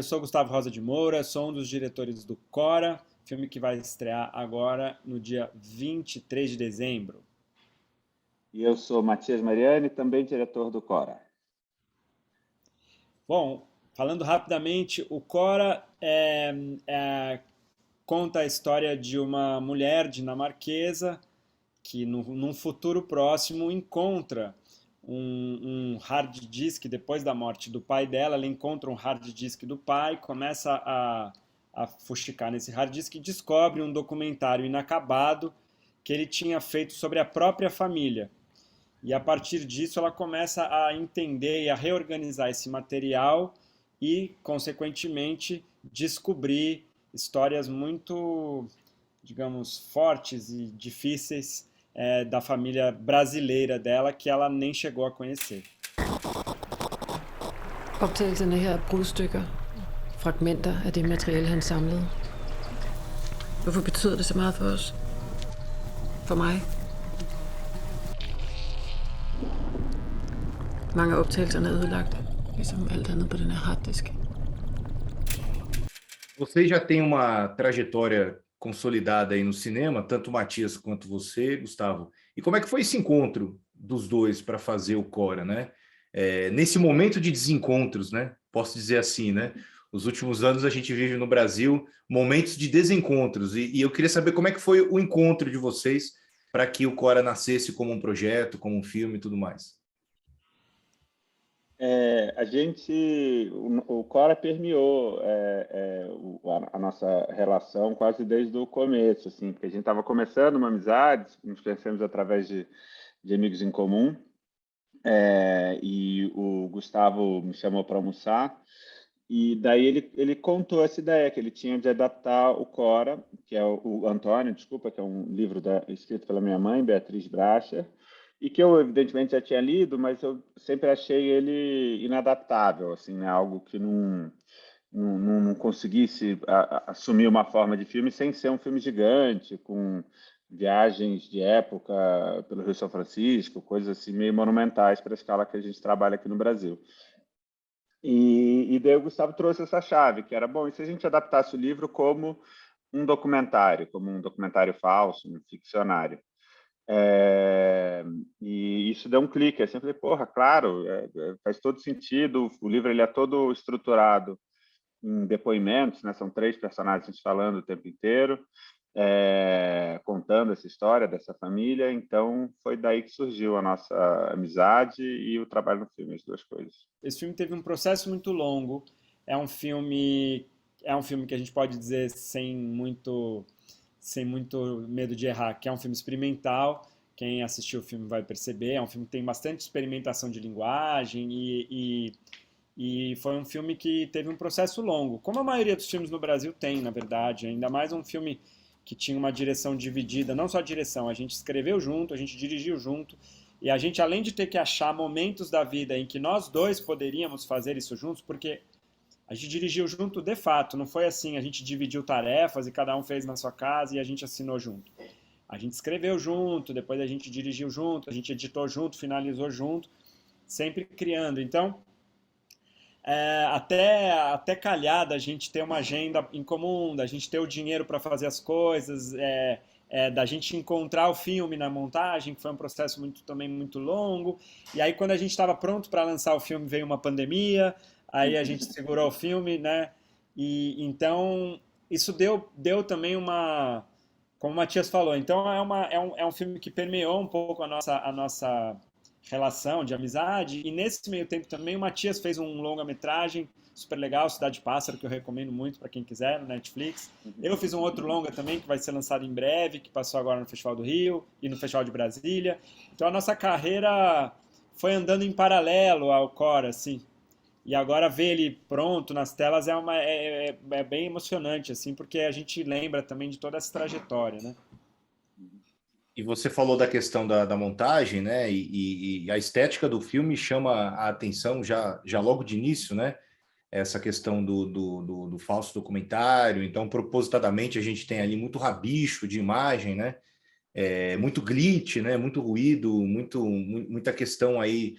sou Gustavo Rosa de Moura, sou um dos diretores do Cora, filme que vai estrear agora no dia 23 de dezembro. E eu sou Matias Mariani, também diretor do Cora. Bom, falando rapidamente, o Cora conta a história de uma mulher dinamarquesa que num futuro próximo encontra um hard disk depois da morte do pai dela. Ela encontra um hard disk do pai, começa a fuxicar nesse hard disk e descobre um documentário inacabado que ele tinha feito sobre a própria família. E a partir disso ela começa a entender e a reorganizar esse material e, consequentemente, descobrir histórias muito, digamos, fortes e difíceis da família brasileira dela que ela nem chegou a conhecer. Optagelserne her er brudstykker, fragmenter af det materiale, han samlede. Hvorfor betyder det så meget for os? For mig? Mange af optagelserne er ødelagt, ligesom alt andet på den her harddisk. Você já tem uma trajetória consolidada aí no cinema, tanto o Matias quanto você, Gustavo. E como é que foi esse encontro dos dois para fazer o Cora, né? Nesse momento de desencontros, né? Posso dizer assim, né? Os últimos anos a gente vive no Brasil momentos de desencontros. E eu queria saber como é que foi o encontro de vocês para que o Cora nascesse como um projeto, como um filme e tudo mais. O Cora permeou a nossa relação quase desde o começo, assim, porque a gente estava começando uma amizade, nos conhecemos através de amigos em comum, e o Gustavo me chamou para almoçar, e daí ele contou essa ideia que ele tinha de adaptar o Cora, que é o Antônio, desculpa, que é um livro escrito pela minha mãe, Beatriz Bracher, e que eu, evidentemente, já tinha lido, mas eu sempre achei ele inadaptável, assim, né? Algo que não conseguisse assumir uma forma de filme sem ser um filme gigante, com viagens de época pelo Rio São Francisco, coisas assim meio monumentais para a escala que a gente trabalha aqui no Brasil. E daí o Gustavo trouxe essa chave, que era, bom, e se a gente adaptasse o livro como um documentário falso, um ficcionário? E isso deu um clique, assim, eu falei, porra, claro, faz todo sentido, o livro ele é todo estruturado em depoimentos, né? São 3 personagens falando o tempo inteiro, contando essa história dessa família, então foi daí que surgiu a nossa amizade e o trabalho no filme, as duas coisas. Esse filme teve um processo muito longo, é um filme, que a gente pode dizer sem muito medo de errar, que é um filme experimental. Quem assistiu o filme vai perceber. É um filme que tem bastante experimentação de linguagem e foi um filme que teve um processo longo, como a maioria dos filmes no Brasil tem, na verdade. Ainda mais um filme que tinha uma direção dividida, não só a direção, a gente escreveu junto, a gente dirigiu junto, e a gente, além de ter que achar momentos da vida em que nós dois poderíamos fazer isso juntos, porque a gente dirigiu junto de fato, não foi assim, a gente dividiu tarefas e cada um fez na sua casa e a gente assinou junto. A gente escreveu junto, depois a gente dirigiu junto, a gente editou junto, finalizou junto, sempre criando. Então, até calhar da gente ter uma agenda em comum, da gente ter o dinheiro para fazer as coisas, da gente encontrar o filme na montagem, que foi um processo também muito longo. E aí, quando a gente estava pronto para lançar o filme, veio uma pandemia, aí a gente segurou o filme, né? E então isso deu também uma, como o Matias falou, então é um filme que permeou um pouco a nossa relação de amizade. E nesse meio tempo também o Matias fez um longa-metragem super legal, Cidade Pássaro, que eu recomendo muito para quem quiser, no Netflix. Eu fiz um outro longa também, que vai ser lançado em breve, que passou agora no Festival do Rio e no Festival de Brasília. Então a nossa carreira foi andando em paralelo ao Cora, assim. E agora ver ele pronto nas telas é bem emocionante, assim, porque a gente lembra também de toda essa trajetória, né? E você falou da questão da montagem, né? E a estética do filme chama a atenção já logo de início, né? Essa questão do falso documentário. Então, propositadamente, a gente tem ali muito rabicho de imagem, né? Muito glitch, né? Muito ruído, muita questão aí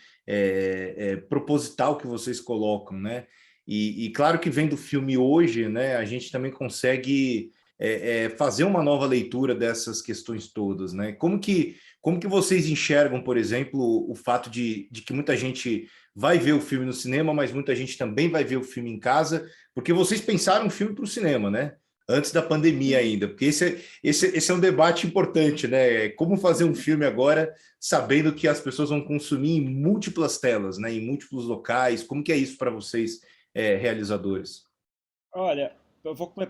proposital que vocês colocam, né? E claro que vendo o filme hoje, né, a gente também consegue fazer uma nova leitura dessas questões todas, né? Como que vocês enxergam, por exemplo, o fato de que muita gente vai ver o filme no cinema, mas muita gente também vai ver o filme em casa, porque vocês pensaram um filme para o cinema, né? Antes da pandemia ainda, porque esse é um debate importante, né? Como fazer um filme agora sabendo que as pessoas vão consumir em múltiplas telas, né? Em múltiplos locais. Como que é isso para vocês, realizadores? Olha,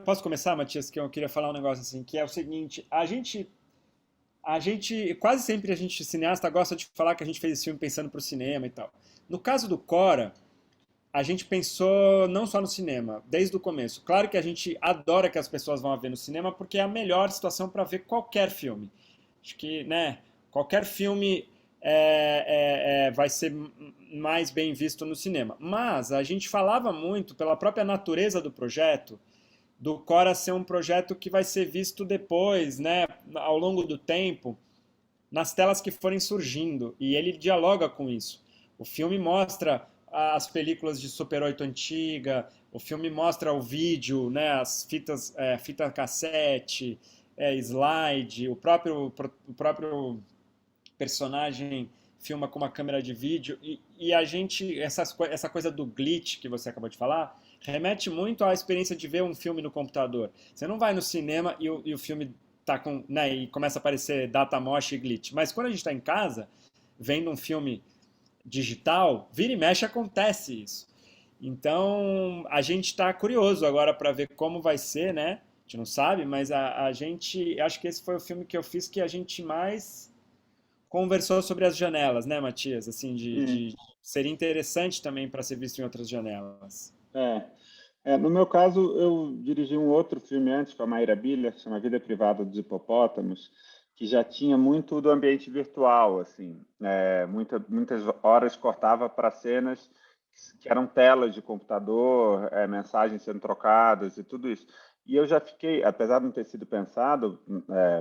posso começar, Matias, que eu queria falar um negócio assim, que é o seguinte, quase sempre a gente, cineasta, gosta de falar que a gente fez esse filme pensando para o cinema e tal. No caso do Cora, a gente pensou não só no cinema, desde o começo. Claro que a gente adora que as pessoas vão ver no cinema, porque é a melhor situação para ver qualquer filme. Acho que, né, qualquer filme vai ser mais bem visto no cinema. Mas a gente falava muito, pela própria natureza do projeto, do Cora ser um projeto que vai ser visto depois, né, ao longo do tempo, nas telas que forem surgindo. E ele dialoga com isso. O filme mostra as películas de Super 8 antiga, o filme mostra o vídeo, né, as fita cassete, slide, o próprio personagem filma com uma câmera de vídeo, e a gente, essa coisa do glitch que você acabou de falar, remete muito à experiência de ver um filme no computador. Você não vai no cinema e o filme tá com, né, e começa a aparecer data mosh e glitch, mas quando a gente está em casa, vendo um filme digital, vira e mexe acontece isso. Então, a gente está curioso agora para ver como vai ser, né? A gente não sabe, mas a gente, acho que esse foi o filme que eu fiz que a gente mais conversou sobre as janelas, né, Matias? Assim, de seria interessante também para ser visto em outras janelas. No meu caso, eu dirigi um outro filme antes com a Maíra Biller, que chama Vida Privada dos Hipopótamos, que já tinha muito do ambiente virtual, assim, muitas horas cortava para cenas que eram telas de computador, mensagens sendo trocadas e tudo isso. E eu já fiquei, apesar de não ter sido pensado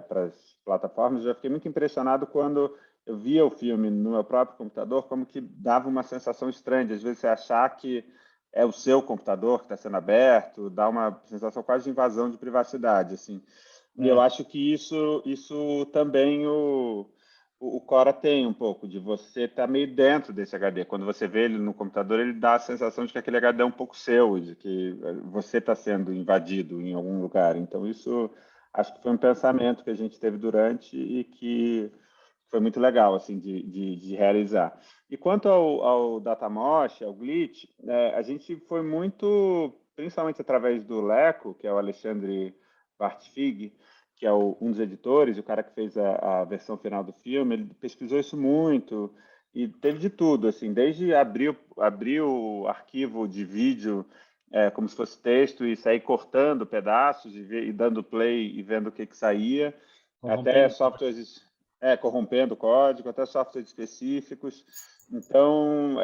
para as plataformas, eu já fiquei muito impressionado quando eu via o filme no meu próprio computador, como que dava uma sensação estranha, de às vezes você achar que é o seu computador que está sendo aberto, dá uma sensação quase de invasão de privacidade, assim. E eu acho que isso também o Cora tem um pouco, de você estar meio dentro desse HD. Quando você vê ele no computador, ele dá a sensação de que aquele HD é um pouco seu, de que você está sendo invadido em algum lugar. Então, isso acho que foi um pensamento que a gente teve durante e que foi muito legal assim, de realizar. E quanto ao Datamosh, ao Glitch, a gente foi muito, principalmente através do Leco, que é o Alexandre Bartfig, que é um dos editores, o cara que fez a versão final do filme, ele pesquisou isso muito e teve de tudo, assim, desde abrir o arquivo de vídeo como se fosse texto e sair cortando pedaços e dando play e vendo o que saía, até softwares corrompendo o código, até softwares específicos. Então,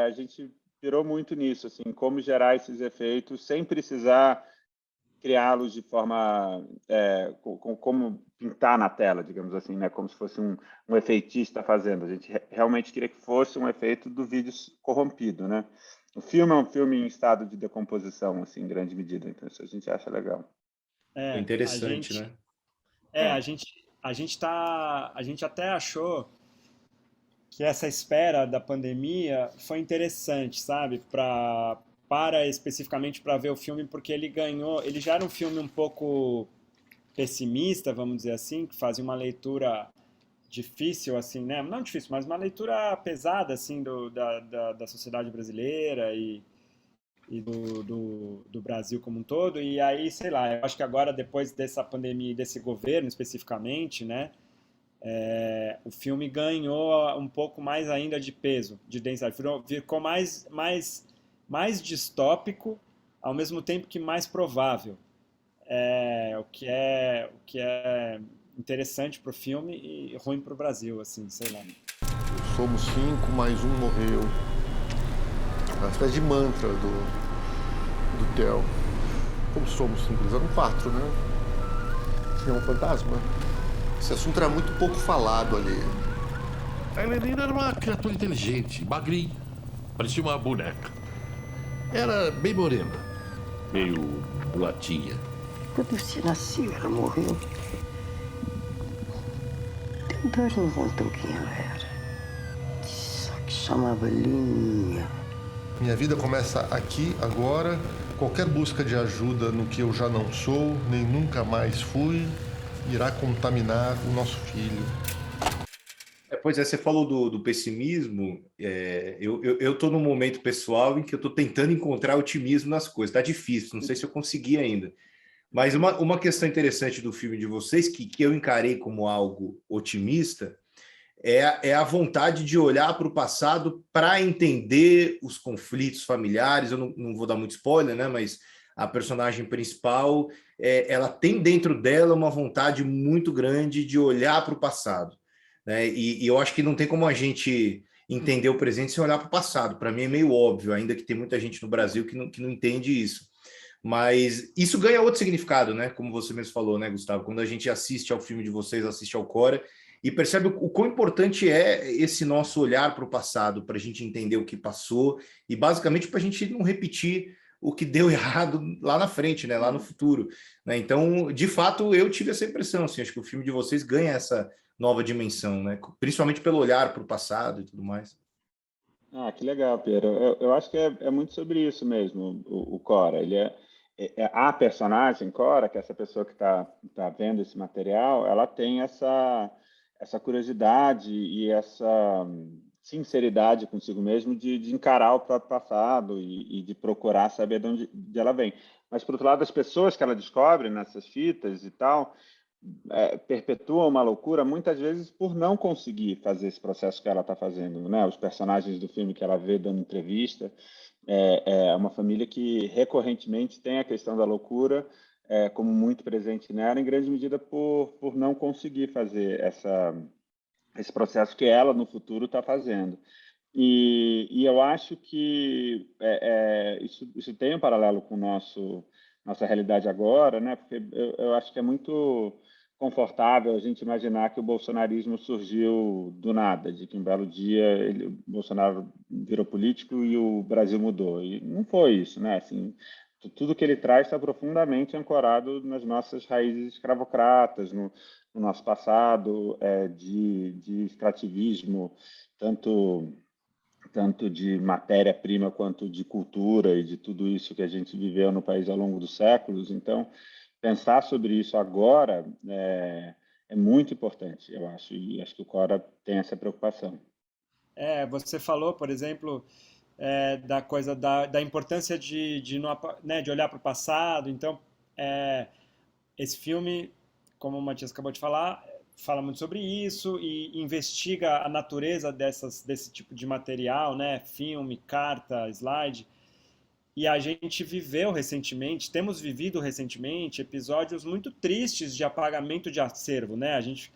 a gente pirou muito nisso, assim, como gerar esses efeitos sem precisar criá-los de forma como pintar na tela, digamos assim, né? Como se fosse um efeitista fazendo. A gente realmente queria que fosse um efeito do vídeo corrompido, né? O filme é um filme em estado de decomposição, assim, em grande medida. Então isso a gente acha legal. É interessante, né? A gente até achou que essa espera da pandemia foi interessante, sabe? Especificamente para ver o filme, porque ele já era um filme um pouco pessimista, vamos dizer assim, que fazia uma leitura difícil, assim, né? Não difícil, mas uma leitura pesada, assim, da sociedade brasileira e do Brasil como um todo. E aí, sei lá, eu acho que agora, depois dessa pandemia e desse governo especificamente, né? O filme ganhou um pouco mais ainda de peso, de densidade. Ficou mais distópico, ao mesmo tempo que mais provável. O que é interessante para o filme e ruim para o Brasil, assim, sei lá. Somos 5, mais um morreu. Uma espécie de mantra do Theo. Como somos 5? Eles eram 4, né? Tinha um fantasma. Esse assunto era muito pouco falado ali. A Elenina era uma criatura inteligente, magrinha. Parecia uma boneca. Era bem morena. Meio mulatinha. Quando você nasceu, ela morreu. Depois não contou quem ela era. Só que chamava Linha. Minha vida começa aqui, agora. Qualquer busca de ajuda no que eu já não sou, nem nunca mais fui, irá contaminar o nosso filho. Pois é, você falou do pessimismo. Eu estou num momento pessoal em que eu estou tentando encontrar otimismo nas coisas. Está difícil, não sei se eu consegui ainda. Mas uma questão interessante do filme de vocês, que eu encarei como algo otimista, é a vontade de olhar para o passado para entender os conflitos familiares. Eu não vou dar muito spoiler, né? Mas a personagem principal, ela tem dentro dela uma vontade muito grande de olhar para o passado, né? E eu acho que não tem como a gente entender o presente sem olhar para o passado. Para mim é meio óbvio, ainda que tem muita gente no Brasil que não entende isso. Mas isso ganha outro significado, né? Como você mesmo falou, né, Gustavo? Quando a gente assiste ao filme de vocês, assiste ao Cora, e percebe o quão importante é esse nosso olhar para o passado, para a gente entender o que passou, e basicamente para a gente não repetir o que deu errado lá na frente, né? Lá no futuro, né? Então, de fato, eu tive essa impressão, assim, acho que o filme de vocês ganha essa nova dimensão, né? Principalmente pelo olhar para o passado e tudo mais. Ah, que legal, Pedro. Eu acho que é muito sobre isso mesmo, o Cora. Ele é a personagem Cora, que é essa pessoa que tá vendo esse material, ela tem essa curiosidade e essa sinceridade consigo mesmo de encarar o próprio passado e de procurar saber de ela vem. Mas, por outro lado, as pessoas que ela descobre nessas fitas e tal, perpetuam uma loucura, muitas vezes por não conseguir fazer esse processo que ela está fazendo, né? Os personagens do filme que ela vê dando entrevista, é uma família que recorrentemente tem a questão da loucura como muito presente nela, em grande medida por não conseguir fazer esse processo que ela, no futuro, está fazendo. E eu acho que isso tem um paralelo com nossa realidade agora, né? Porque eu acho que é muito confortável a gente imaginar que o bolsonarismo surgiu do nada, de que um belo dia o Bolsonaro virou político e o Brasil mudou. E não foi isso, né? Assim, tudo que ele traz está profundamente ancorado nas nossas raízes escravocratas, no nosso passado de extrativismo, tanto de matéria-prima quanto de cultura e de tudo isso que a gente viveu no país ao longo dos séculos. Então, pensar sobre isso agora é muito importante, eu acho, e acho que o Cora tem essa preocupação. Você falou, por exemplo, da coisa da importância de olhar para o passado. Então, esse filme, como o Matias acabou de falar, fala muito sobre isso e investiga a natureza desse tipo de material, né? Filme, carta, slide. E a gente temos vivido recentemente episódios muito tristes de apagamento de acervo, né? A gente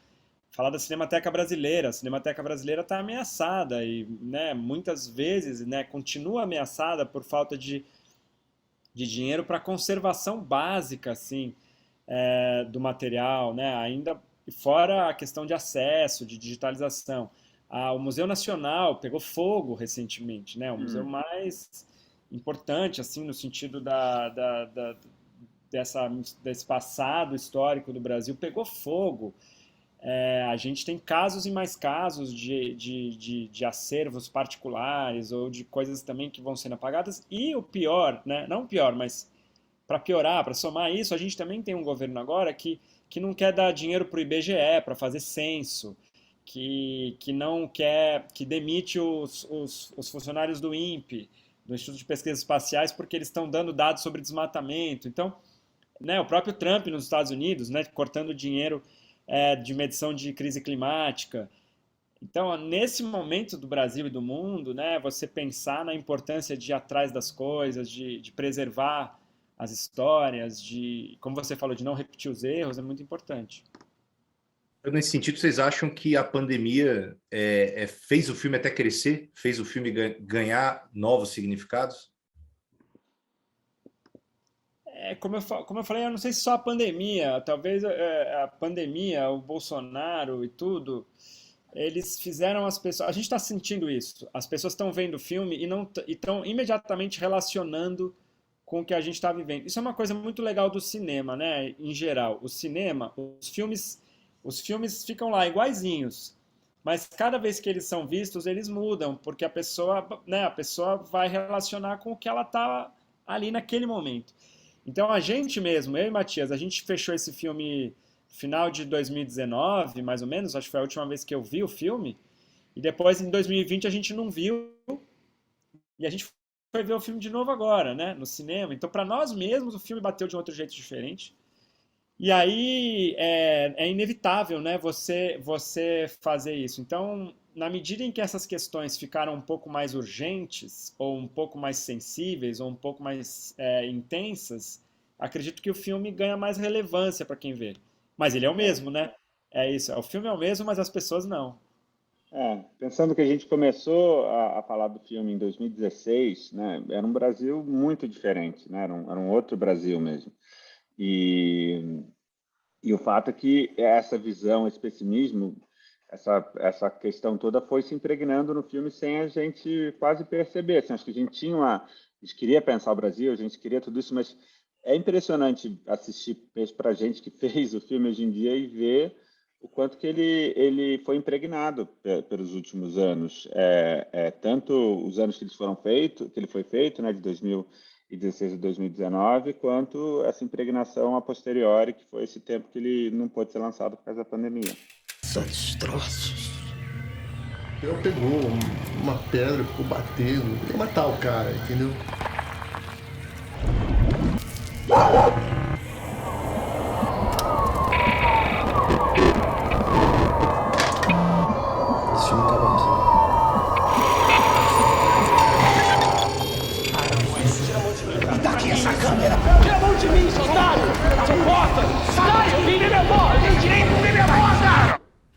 fala da Cinemateca Brasileira. A Cinemateca Brasileira está ameaçada e, né, muitas vezes, né, continua ameaçada por falta de dinheiro para conservação básica, assim, do material, né? Ainda fora a questão de acesso, de digitalização. O Museu Nacional pegou fogo recentemente, né? O museu mais importante, assim, no sentido desse passado histórico do Brasil, pegou fogo. A gente tem casos e mais casos de acervos particulares ou de coisas também que vão sendo apagadas. E o pior, né? Não o pior, mas para piorar, para somar isso, a gente também tem um governo agora que não quer dar dinheiro para o IBGE para fazer censo, que não quer, que demite os funcionários do INPE, do Instituto de Pesquisas Espaciais, porque eles estão dando dados sobre desmatamento. Então, né, o próprio Trump nos Estados Unidos, né, cortando dinheiro de medição de crise climática. Então, nesse momento do Brasil e do mundo, né, você pensar na importância de ir atrás das coisas, de preservar as histórias, como você falou, de não repetir os erros, é muito importante. Nesse sentido, vocês acham que a pandemia fez o filme até crescer? Fez o filme ganhar novos significados? Como eu falei, eu não sei se só a pandemia, talvez a pandemia, o Bolsonaro e tudo, eles fizeram as pessoas. A gente está sentindo isso. As pessoas estão vendo o filme e não estão imediatamente relacionando com o que a gente está vivendo. Isso é uma coisa muito legal do cinema, né? Em geral, o cinema, os filmes ficam lá iguaizinhos, mas cada vez que eles são vistos, eles mudam, porque a pessoa, né, a pessoa vai relacionar com o que ela está ali naquele momento. Então a gente mesmo, eu e Matias, a gente fechou esse filme final de 2019, mais ou menos, acho que foi a última vez que eu vi o filme, e depois em 2020 a gente não viu, e a gente foi ver o filme de novo agora, né, no cinema. Então para nós mesmos o filme bateu de um outro jeito diferente. E aí é inevitável, né, você fazer isso. Então, na medida em que essas questões ficaram um pouco mais urgentes, ou um pouco mais sensíveis, ou um pouco mais intensas, acredito que o filme ganha mais relevância para quem vê. Mas ele é o mesmo, né? É isso, o filme é o mesmo, mas as pessoas não. Pensando que a gente começou a falar do filme em 2016, né, era um Brasil muito diferente, né, era um outro Brasil mesmo. E o fato é que essa visão, esse pessimismo, essa questão toda foi se impregnando no filme sem a gente quase perceber. Assim, acho que a gente queria pensar o Brasil, a gente queria tudo isso, mas é impressionante assistir para a gente que fez o filme hoje em dia e ver o quanto que ele foi impregnado pelos últimos anos. Tanto os anos que ele foi feito, né, de 2016 a 2019, quanto essa impregnação a posteriori, que foi esse tempo que ele não pôde ser lançado por causa da pandemia. Só destroços. Ele pegou uma pedra, ficou batendo, ia matar o cara, entendeu?